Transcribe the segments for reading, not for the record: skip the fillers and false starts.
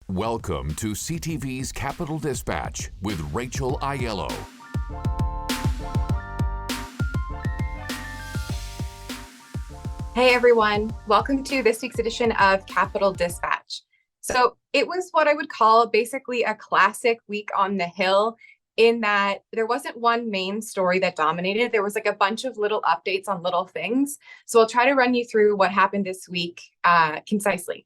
Welcome to CTV's Capital Dispatch with Rachel Aiello. Hey everyone, welcome to this week's edition of Capital Dispatch. So it was what I would call basically a classic week on the Hill, in that there wasn't one main story that dominated. There was like a bunch of little updates on little things. So I'll try to run you through what happened this week concisely.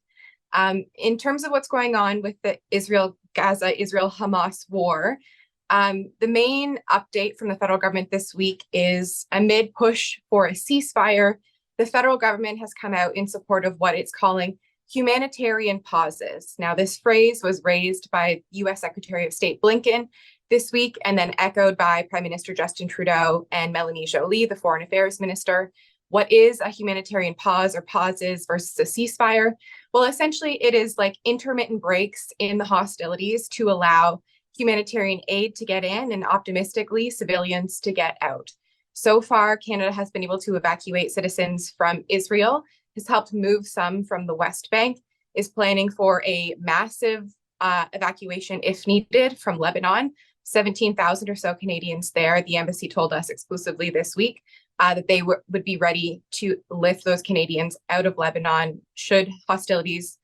In terms of what's going on with the Israel-Hamas war, the main update from the federal government this week is, amid push for a ceasefire, the federal government has come out in support of what it's calling humanitarian pauses. Now, this phrase was raised by U.S. Secretary of State Blinken this week and then echoed by Prime Minister Justin Trudeau and Melanie Joly, the Foreign Affairs Minister. What is a humanitarian pause or pauses versus a ceasefire? Well, essentially, it is like intermittent breaks in the hostilities to allow humanitarian aid to get in and optimistically civilians to get out. So far, Canada has been able to evacuate citizens from Israel, has helped move some from the West Bank, is planning for a massive evacuation if needed from Lebanon. 17,000 or so Canadians there. The embassy told us exclusively this week that they would be ready to lift those Canadians out of Lebanon should hostilities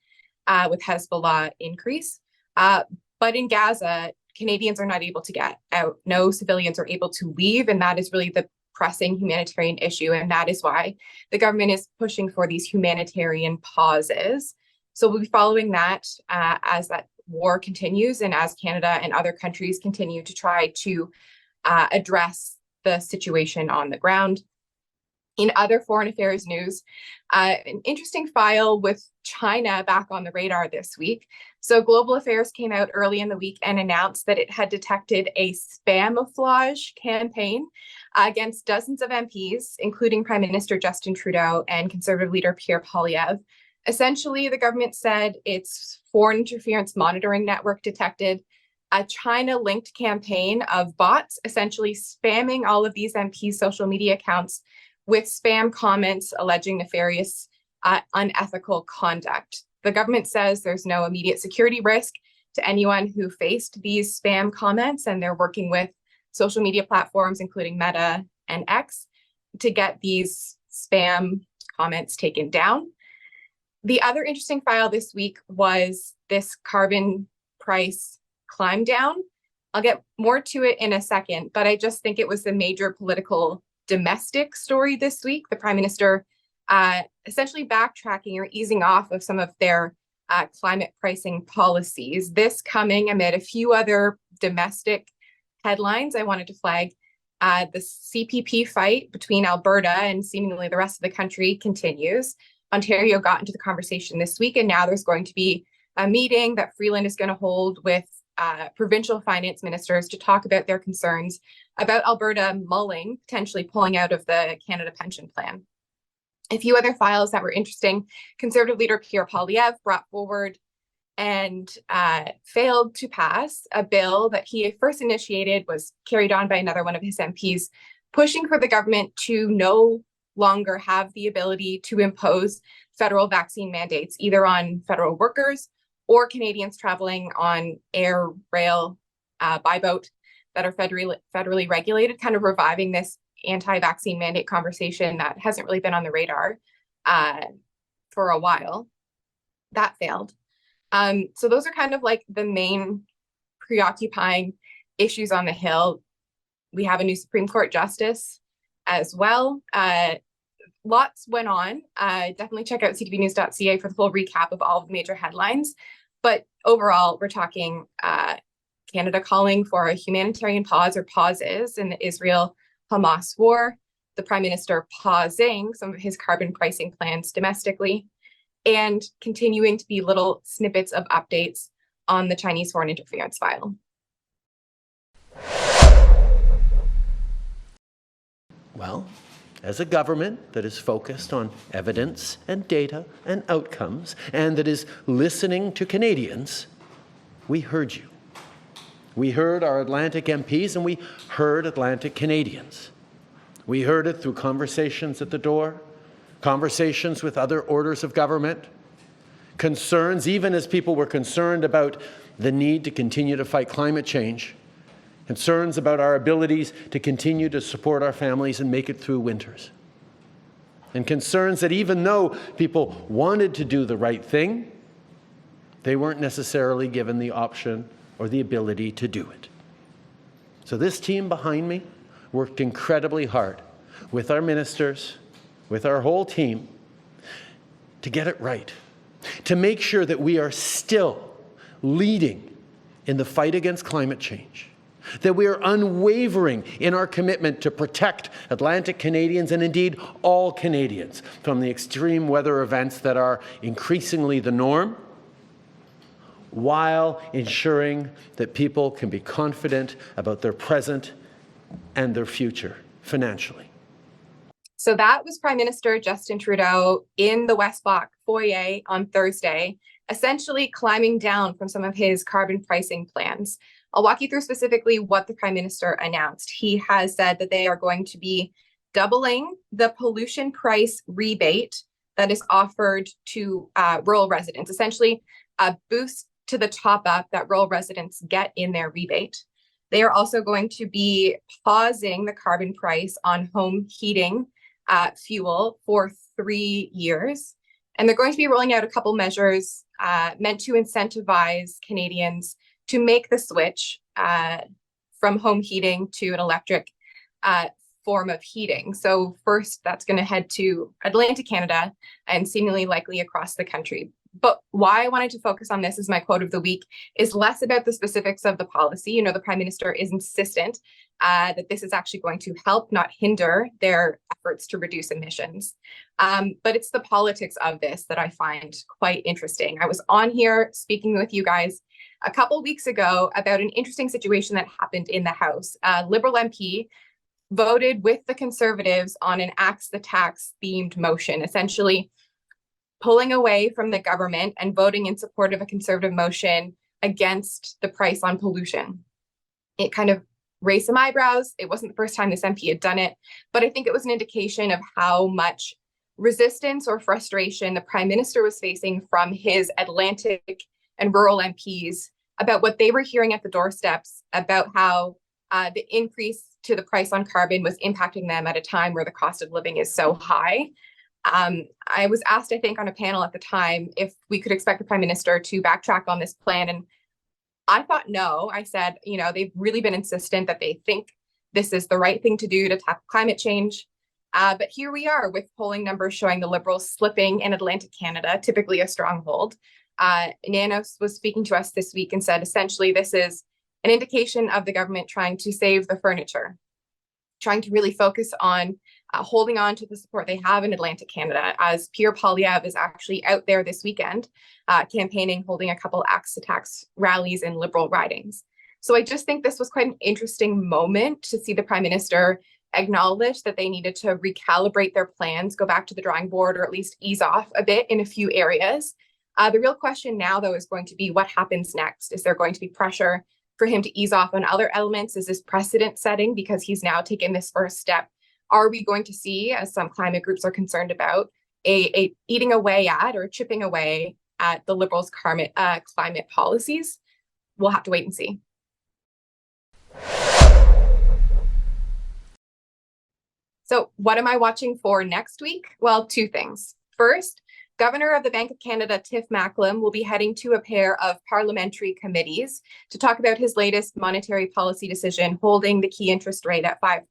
with Hezbollah increase. But in Gaza, Canadians are not able to get out. No civilians are able to leave, and that is really the pressing humanitarian issue, and that is why the government is pushing for these humanitarian pauses. So we'll be following that as that war continues and as Canada and other countries continue to try to address the situation on the ground. In other foreign affairs news, an interesting file with China back on the radar this week. So Global Affairs came out early in the week and announced that it had detected a spamouflage campaign against dozens of MPs, including Prime Minister Justin Trudeau and Conservative leader Pierre Poilievre. Essentially, the government said its foreign interference monitoring network detected a China-linked campaign of bots, essentially spamming all of these MPs' social media accounts with spam comments alleging nefarious, unethical conduct. The government says there's no immediate security risk to anyone who faced these spam comments, and they're working with social media platforms, including Meta and X, to get these spam comments taken down. The other interesting file this week was this carbon price climb down. I'll get more to it in a second, but I just think it was the major political domestic story this week. The Prime Minister essentially backtracking or easing off of some of their climate pricing policies. This coming amid a few other domestic headlines I wanted to flag. The CPP fight between Alberta and seemingly the rest of the country continues. Ontario got into the conversation this week, and now there's going to be a meeting that Freeland is going to hold with provincial finance ministers to talk about their concerns about Alberta mulling, potentially pulling out of the Canada Pension Plan. A few other files that were interesting. Conservative leader Pierre Poilievre brought forward and failed to pass a bill that he first initiated, was carried on by another one of his MPs, pushing for the government to no longer have the ability to impose federal vaccine mandates, either on federal workers or Canadians traveling on air, rail, by boat that are federally regulated, kind of reviving this anti-vaccine mandate conversation that hasn't really been on the radar for a while. That failed. So those are kind of like the main preoccupying issues on the Hill. We have a new Supreme Court justice as well. Lots went on. Definitely check out ctvnews.ca for the full recap of all of the major headlines. But overall, we're talking Canada calling for a humanitarian pause or pauses in the Israel-Hamas war, the Prime Minister pausing some of his carbon pricing plans domestically, and continuing to be little snippets of updates on the Chinese foreign interference file. Well, as a government that is focused on evidence and data and outcomes, and that is listening to Canadians, we heard you. We heard our Atlantic MPs, and we heard Atlantic Canadians. We heard it through conversations at the door, conversations with other orders of government, concerns, even as people were concerned about the need to continue to fight climate change, concerns about our abilities to continue to support our families and make it through winters, and concerns that even though people wanted to do the right thing, they weren't necessarily given the option or the ability to do it. So this team behind me worked incredibly hard with our ministers, with our whole team, to get it right, to make sure that we are still leading in the fight against climate change, that we are unwavering in our commitment to protect Atlantic Canadians and indeed all Canadians from the extreme weather events that are increasingly the norm, while ensuring that people can be confident about their present and their future financially. So that was Prime Minister Justin Trudeau in the West Block foyer on Thursday, essentially climbing down from some of his carbon pricing plans. I'll walk you through specifically what the Prime Minister announced. He has said that they are going to be doubling the pollution price rebate that is offered to rural residents, essentially a boost to the top up that rural residents get in their rebate. They are also going to be pausing the carbon price on home heating fuel for 3 years. And they're going to be rolling out a couple measures meant to incentivize Canadians to make the switch from home heating to an electric form of heating. So first, that's going to head to Atlantic Canada and seemingly likely across the country. But why I wanted to focus on this as my quote of the week is less about the specifics of the policy. You know, the Prime Minister is insistent that this is actually going to help, not hinder, their efforts to reduce emissions. But it's the politics of this that I find quite interesting. I was on here speaking with you guys a couple weeks ago about an interesting situation that happened in the House. A Liberal MP voted with the Conservatives on an Axe the Tax themed motion, essentially pulling away from the government and voting in support of a Conservative motion against the price on pollution. It kind of raised some eyebrows. It wasn't the first time this MP had done it, but I think it was an indication of how much resistance or frustration the Prime Minister was facing from his Atlantic and rural MPs about what they were hearing at the doorsteps about how the increase to the price on carbon was impacting them at a time where the cost of living is so high. I was asked, I think, on a panel at the time if we could expect the Prime Minister to backtrack on this plan. And I thought no. I said, you know, they've really been insistent that they think this is the right thing to do to tackle climate change. But here we are with polling numbers showing the Liberals slipping in Atlantic Canada, typically a stronghold. Nanos was speaking to us this week and said, essentially, this is an indication of the government trying to save the furniture, trying to really focus on holding on to the support they have in Atlantic Canada, as Pierre Poilievre is actually out there this weekend campaigning, holding a couple Axe to Tax rallies in Liberal ridings. So I just think this was quite an interesting moment to see the Prime Minister acknowledge that they needed to recalibrate their plans, go back to the drawing board, or at least ease off a bit in a few areas. The real question now, though, is going to be what happens next. Is there going to be pressure for him to ease off on other elements? Is this precedent setting because he's now taken this first step? Are we going to see, as some climate groups are concerned about, a eating away at or chipping away at the Liberals' climate policies? We'll have to wait and see. So what am I watching for next week? Well, two things. First, Governor of the Bank of Canada, Tiff Macklem, will be heading to a pair of parliamentary committees to talk about his latest monetary policy decision, holding the key interest rate at 5%.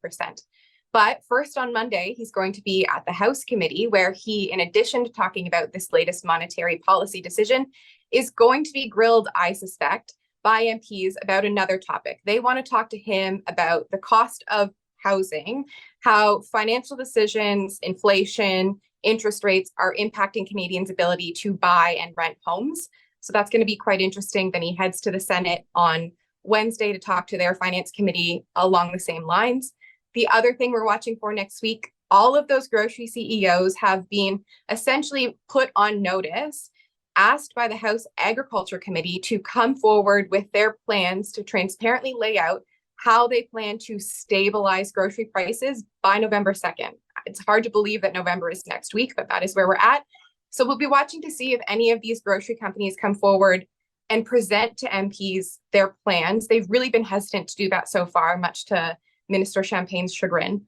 But first on Monday, he's going to be at the House Committee, where he, in addition to talking about this latest monetary policy decision, is going to be grilled, I suspect, by MPs about another topic. They want to talk to him about the cost of housing, how financial decisions, inflation, interest rates are impacting Canadians' ability to buy and rent homes. So that's going to be quite interesting. Then he heads to the Senate on Wednesday to talk to their Finance Committee along the same lines. The other thing we're watching for next week, all of those grocery CEOs have been essentially put on notice, asked by the House Agriculture Committee to come forward with their plans to transparently lay out how they plan to stabilize grocery prices by November 2nd. It's hard to believe that November is next week, but that is where we're at. So we'll be watching to see if any of these grocery companies come forward and present to MPs their plans. They've really been hesitant to do that so far, much to Minister Champagne's chagrin.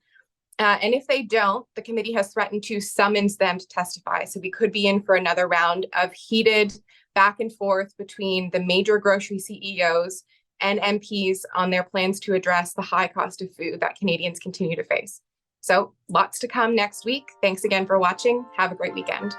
And if they don't, the committee has threatened to summons them to testify. So we could be in for another round of heated back and forth between the major grocery CEOs and MPs on their plans to address the high cost of food that Canadians continue to face. So lots to come next week. Thanks again for watching. Have a great weekend.